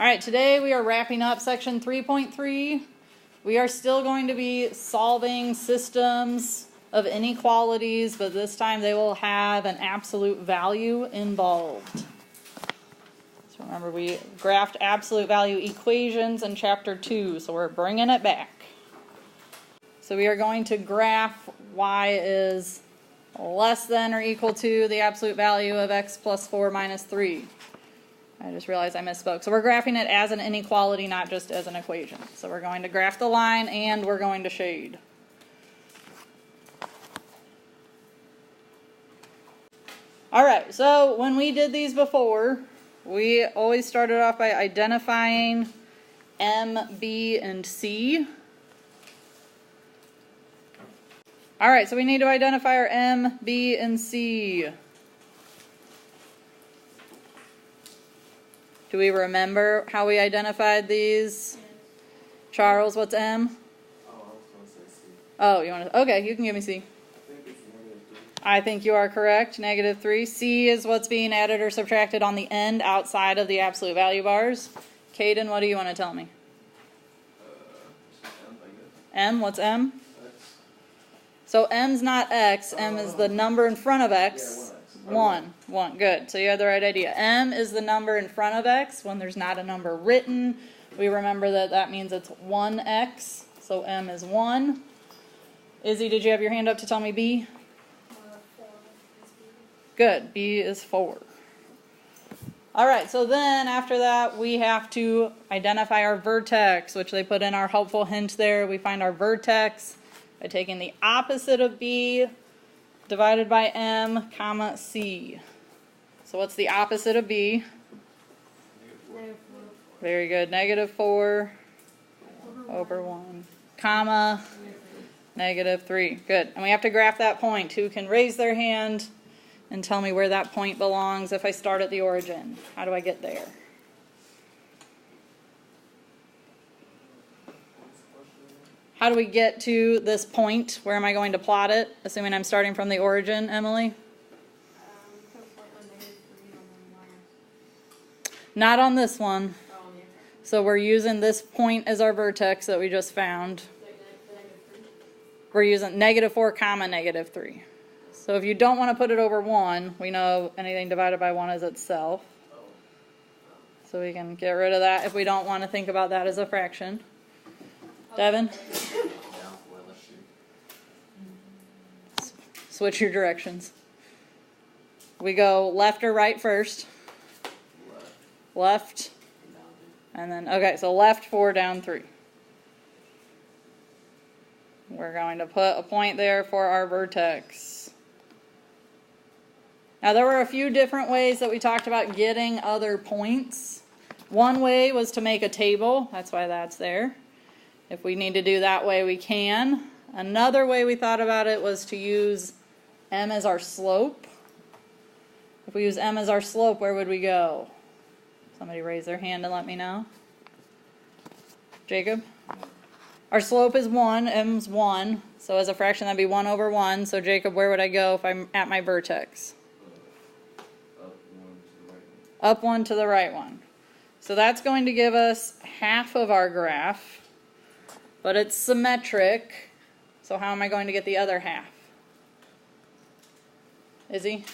All right, today we are wrapping up section 3.3. We are still going to be solving systems of inequalities, but this time they will have an absolute value involved. So remember, we graphed absolute value equations in chapter 2, so we're bringing it back. So we are going to graph y is less than or equal to the absolute value of x plus 4 minus 3. I just realized I misspoke. So we're graphing it as an inequality, not just as an equation. So we're going to graph the line and we're going to shade. All right, so when we did these before, we always started off by identifying M, B, and C. All right, so we need to identify our M, B, and C. Do we remember how we identified these? Charles, what's M? Oh, I was going to say C. Oh, you want to? Okay, you can give me C. I think it's -3. I think you are correct. -3. C is what's being added or subtracted on the end outside of the absolute value bars. Caden, what do you want to tell me? M, I guess. M, what's M? X. So M's not X. M is the number in front of X. Yeah, 1x. 1. Good. So you had the right idea. M is the number in front of X. When there's not a number written, we remember that that means it's 1x. So M is 1. Izzy, did you have your hand up to tell me B? 4 is B. Good. B is 4. All right. So then after that, we have to identify our vertex, which they put in our helpful hint there. We find our vertex by taking the opposite of B divided by M, comma, C. So what's the opposite of B? -4. Very good. -4 over 1, comma, -3. Good. And we have to graph that point. Who can raise their hand and tell me where that point belongs if I start at the origin? How do I get there? How do we get to this point? Where am I going to plot it? Assuming I'm starting from the origin, Emily? Put a point on -3 on the line. Not on this one. Oh, on the other. So we're using this point as our vertex that we just found. The -3. We're using -4, comma, -3. So if you don't want to put it over 1, we know anything divided by 1 is itself. So we can get rid of that if we don't want to think about that as a fraction. Devin? Yeah, well, let's see. Switch your directions. We go left or right first? Left. And then, okay, so left 4, down 3. We're going to put a point there for our vertex. Now, there were a few different ways that we talked about getting other points. One way was to make a table. That's why that's there. If we need to do that way, we can. Another way we thought about it was to use M as our slope. If we use M as our slope, where would we go? Somebody raise their hand and let me know. Jacob? Our slope is 1, M's 1. So as a fraction, that'd be 1 over 1. So Jacob, where would I go if I'm at my vertex? Up 1 to the right one. Up 1 to the right one. So that's going to give us half of our graph. But it's symmetric, so how am I going to get the other half? Izzy?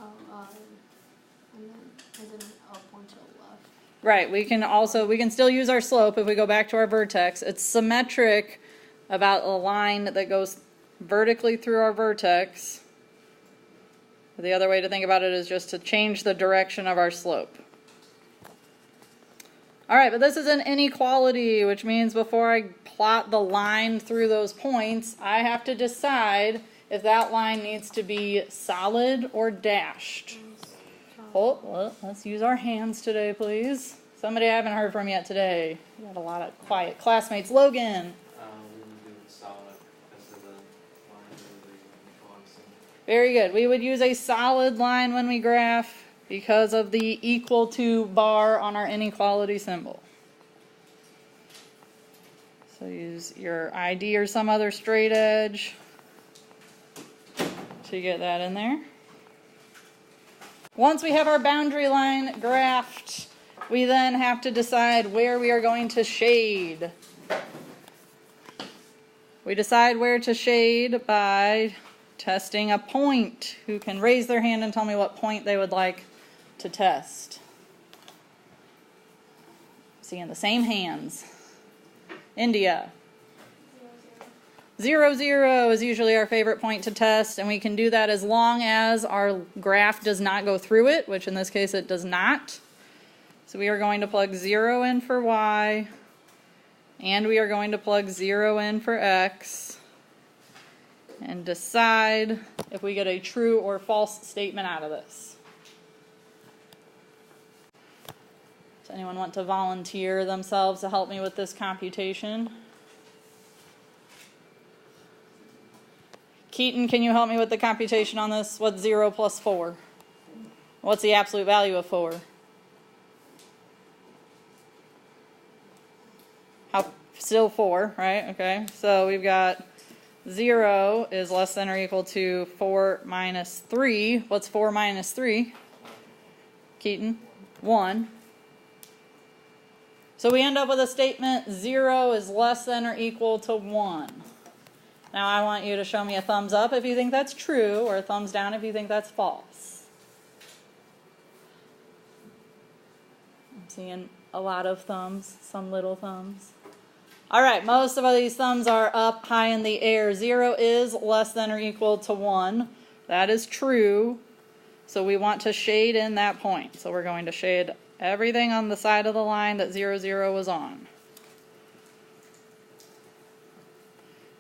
And then up 1 to the left. Right, we can still use our slope if we go back to our vertex. It's symmetric about a line that goes vertically through our vertex. The other way to think about it is just to change the direction of our slope. All right, but this is an inequality, which means before I plot the line through those points, I have to decide if that line needs to be solid or dashed. Oh, well, let's use our hands today, please. Somebody I haven't heard from yet today. We got a lot of quiet classmates. Logan. We would do it solid because of the line of the inequality symbol. Very good. We would use a solid line when we graph because of the equal to bar on our inequality symbol. So use your ID or some other straight edge to get that in there. Once we have our boundary line graphed, we then have to decide where we are going to shade. We decide where to shade by testing a point. Who can raise their hand and tell me what point they would like to test? Seeing the same hands. India. 0, 0 is usually our favorite point to test, and we can do that as long as our graph does not go through it, which in this case it does not. So we are going to plug 0 in for y, and we are going to plug 0 in for x, and decide if we get a true or false statement out of this. Does anyone want to volunteer themselves to help me with this computation? Keaton, can you help me with the computation on this? What's 0 plus 4? What's the absolute value of 4? Still 4, right? Okay, so we've got 0 is less than or equal to 4 minus 3. What's 4 minus 3? Keaton? 1. So we end up with a statement 0 is less than or equal to 1. Now I want you to show me a thumbs up if you think that's true, or a thumbs down if you think that's false. I'm seeing a lot of thumbs, some little thumbs. All right, most of these thumbs are up high in the air. 0 is less than or equal to 1. That is true. So we want to shade in that point. So we're going to shade everything on the side of the line that 0, 0 was on.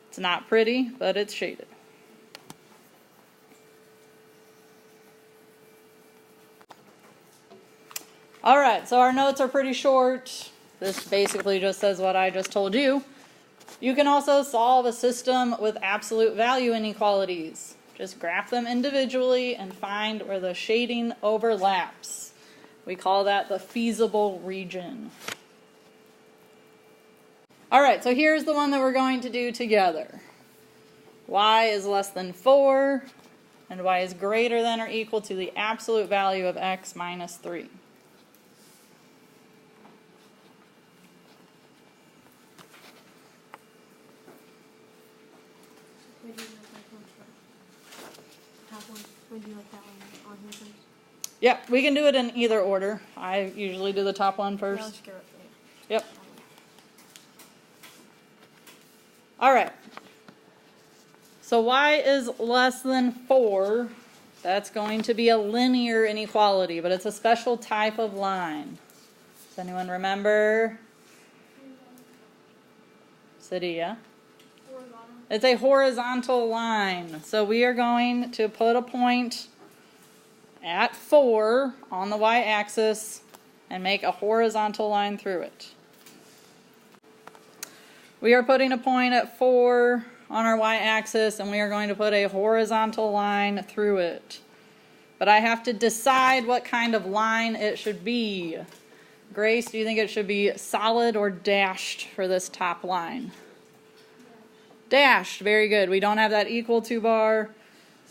It's not pretty, but it's shaded. All right, so our notes are pretty short. This basically just says what I just told you. You can also solve a system with absolute value inequalities. Just graph them individually and find where the shading overlaps. We call that the feasible region. All right, so here's the one that we're going to do together. Y is less than 4, and y is greater than or equal to the absolute value of x minus 3. Would you like that one first? Top one? Would you like that one on here first? Yeah, we can do it in either order. I usually do the top one Yeah, first. let's go with it. Yep. All right. So y is less than 4. That's going to be a linear inequality, but it's a special type of line. Does anyone remember? City, yeah? Horizontal. It's a horizontal line. So we are going to put a point at 4 on the y-axis and make a horizontal line through it. We are putting a point at 4 on our y-axis, and we are going to put a horizontal line through it. But I have to decide what kind of line it should be. Grace, do you think it should be solid or dashed for this top line? Dashed, very good. We don't have that equal to bar,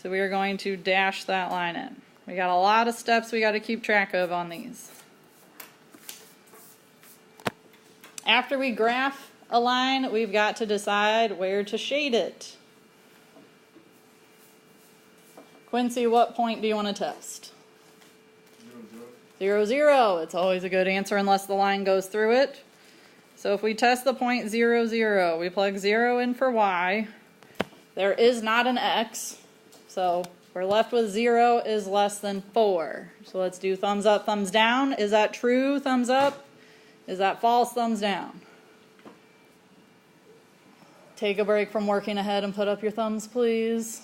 so we are going to dash that line in. We got a lot of steps we got to keep track of on these. After we graph a line, we've got to decide where to shade it. Quincy, what point do you want to test? 0, 0. It's always a good answer unless the line goes through it. So if we test the point 0, 0, we plug 0 in for y. There is not an x, so we're left with 0 is less than 4. So let's do thumbs up, thumbs down. Is that true? Thumbs up. Is that false? Thumbs down. Take a break from working ahead and put up your thumbs, please.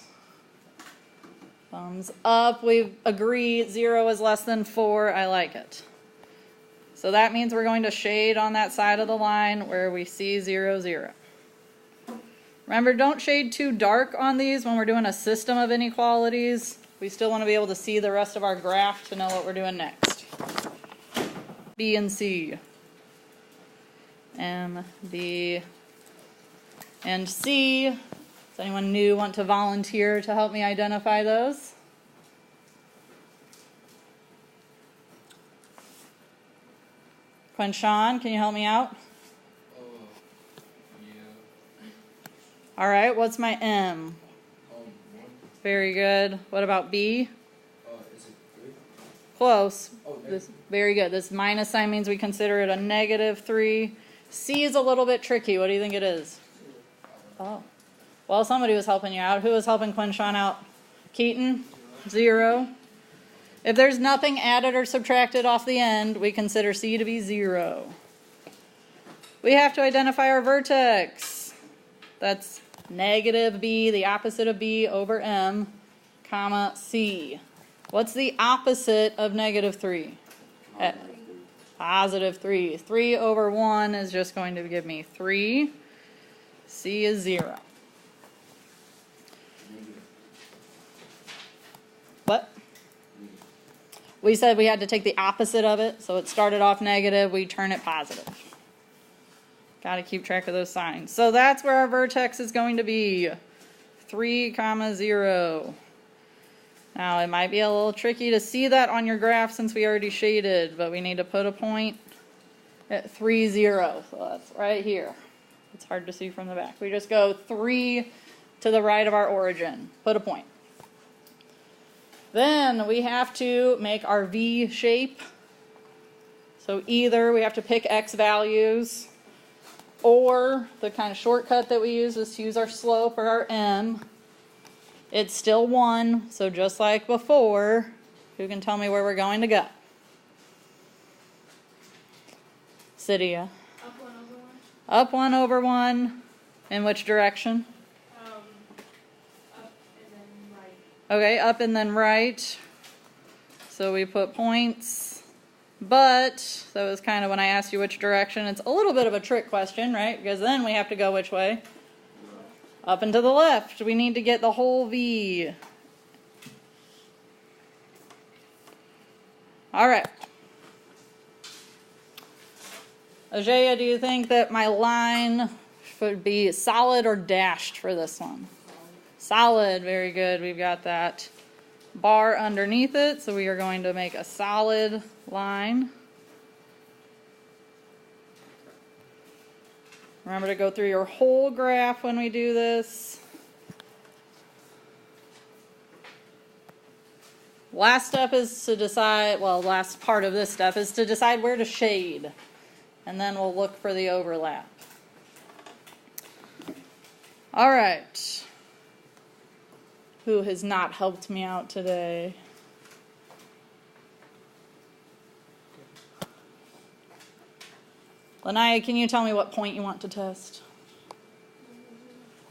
Thumbs up. We agree 0 is less than 4. I like it. So that means we're going to shade on that side of the line where we see 0, 0. Remember, don't shade too dark on these when we're doing a system of inequalities. We still want to be able to see the rest of our graph to know what we're doing next. B and C. M, B, and C. Does anyone new want to volunteer to help me identify those? Quinshon, can you help me out? Yeah. All right, what's my M? 1. Very good. What about B? Is it 3? Close. Oh, Very good. This minus sign means we consider it a -3. C is a little bit tricky. What do you think it is? Oh. Well, somebody was helping you out. Who was helping Quinshon out? Keaton? 0. If there's nothing added or subtracted off the end, we consider C to be 0. We have to identify our vertex. That's -B, the opposite of B, over M, comma, C. What's the opposite of -3? +3. 3 over 1 is just going to give me 3. C is 0. What? We said we had to take the opposite of it, so it started off negative, we turn it positive. Got to keep track of those signs. So that's where our vertex is going to be, 3, 0. Now it might be a little tricky to see that on your graph since we already shaded, but we need to put a point at 3, 0. So that's right here. It's hard to see from the back. We just go 3 to the right of our origin. Put a point. Then we have to make our V shape. So either we have to pick X values, or the kind of shortcut that we use is to use our slope or our M. It's still 1, so just like before, who can tell me where we're going to go? Cydia. Up 1 over 1. Up 1 over 1. In which direction? Up and then right. Okay, up and then right. So we put points. But that was kind of when I asked you which direction. It's a little bit of a trick question, right? Because then we have to go which way? Up and to the left. We need to get the whole V. All right. Ajaya, do you think that my line should be solid or dashed for this one? Solid. Very good. We've got that bar underneath it, so we are going to make a solid line. Remember to go through your whole graph when we do this. Last step is to decide, well, last part of this step is to decide where to shade. And then we'll look for the overlap. All right. Who has not helped me out today? Lanaya, can you tell me what point you want to test?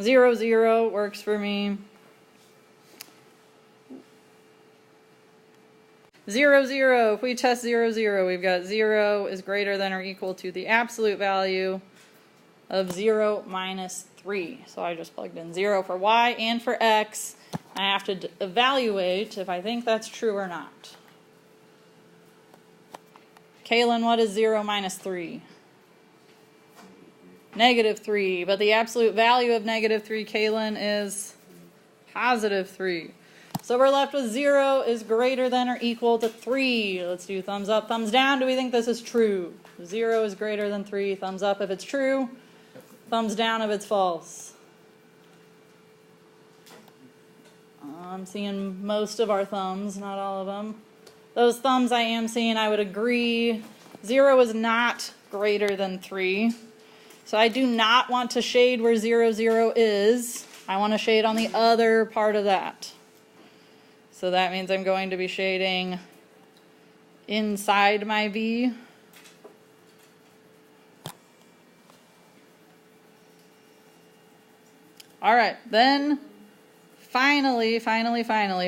0, 0 works for me. 0, 0. If we test 0, 0, we've got 0 is greater than or equal to the absolute value of 0 minus 3. So I just plugged in 0 for y and for x. I have to evaluate if I think that's true or not. Kaylin, what is 0 minus 3? -3, but the absolute value of -3, Kaylin, is +3. So we're left with 0 is greater than or equal to 3. Let's do thumbs up, thumbs down. Do we think this is true? 0 is greater than 3. Thumbs up if it's true. Thumbs down if it's false. I'm seeing most of our thumbs, not all of them. Those thumbs I am seeing, I would agree. 0 is not greater than 3. So I do not want to shade where 0, 0 is. I want to shade on the other part of that. So that means I'm going to be shading inside my V. All right, then finally,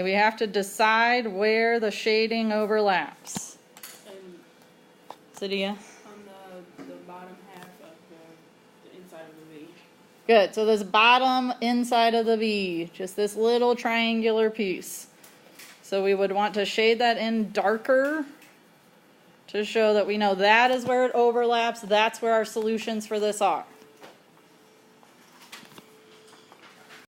we have to decide where the shading overlaps. Cydia? On the bottom half of the inside of the V. Good, so this bottom inside of the V, just this little triangular piece. So we would want to shade that in darker to show that we know that is where it overlaps. That's where our solutions for this are.